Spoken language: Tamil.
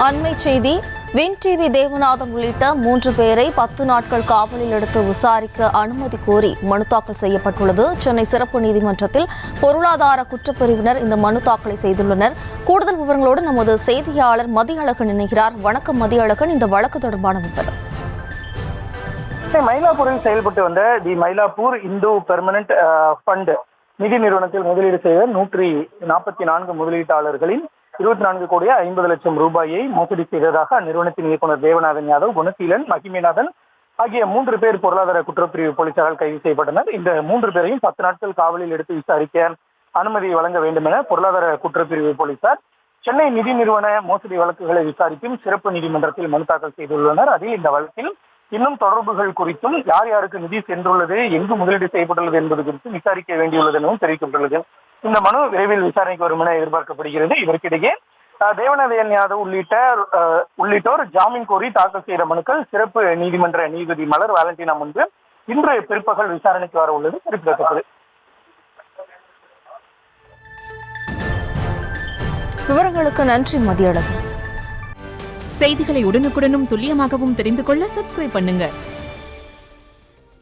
அண்மை செய்தி. வின் டிவி தேவநாதன் உள்ளிட்ட 3 பேரை 10 நாட்கள் காவலில் எடுத்து விசாரிக்க அனுமதி கோரி மனு தாக்கல் செய்யப்பட்டுள்ளது. சென்னை சிறப்பு நீதிமன்றத்தில் பொருளாதார குற்றப்பிரிவினர் இந்த மனு தாக்கலை செய்துள்ளனர். கூடுதல் விவரங்களோடு நமது செய்தியாளர் மதியழகன் இணைகிறார். வணக்கம் மதியழகன், இந்த வழக்கு தொடர்பான விவரம். மயிலாப்பூரில் செயல்பட்டு வந்த தி மயிலாப்பூர் இந்து பெர்மனன்ட் ஃபண்ட் நிதி நிறுவனத்தில் முதலீடு செய்த 144 முதலீட்டாளர்களின் 24 கோடி 50 லட்சம் ரூபாயை மோசடி செய்ததாக அந்நிறுவனத்தின் இயக்குநர் தேவநாதன் யாதவ், குணசீலன், மகிமேநாதன் ஆகிய 3 பேர் பொருளாதார குற்றப்பிரிவு போலீசாரால் கைது செய்யப்பட்டனர். இந்த 3 பேரையும் 10 நாட்கள் காவலில் எடுத்து விசாரிக்க அனுமதி வழங்க வேண்டும் என பொருளாதார குற்றப்பிரிவு போலீசார் சென்னை நிதி நிறுவன மோசடி வழக்குகளை விசாரிக்கும் சிறப்பு நீதிமன்றத்தில் மனு தாக்கல் செய்துள்ளனர். அதில் இந்த வழக்கில் இன்னும் தொடர்புகள் குறித்தும் யார் யாருக்கு நிதி சென்றுள்ளது, எங்கு முதலீடு செய்யப்பட்டுள்ளது என்பது குறித்து விசாரிக்க வேண்டியுள்ளது எனவும் தெரிவிக்கப்பட்டுள்ளது. இந்த மனு விரைவில் விசாரணைக்கு வரும் என எதிர்பார்க்கப்படுகிறது. இதற்கிடையே தேவநாதன் யாதவ் உள்ளிட்டோர் ஜாமீன் கோரி தாக்கல் செய்த மனுக்கள் சிறப்பு நீதிமன்ற நீதிபதி மலர் வாலண்டினா முன்பு இன்று பிற்பகல் விசாரணைக்கு வர உள்ளது குறிப்பிடத்தக்கது. விவரங்களுக்கு நன்றி மதியழகன். செய்திகளை உடனுக்குடனும் துல்லியமாகவும் தெரிந்து கொள்ள சப்ஸ்கிரைப் பண்ணுங்க.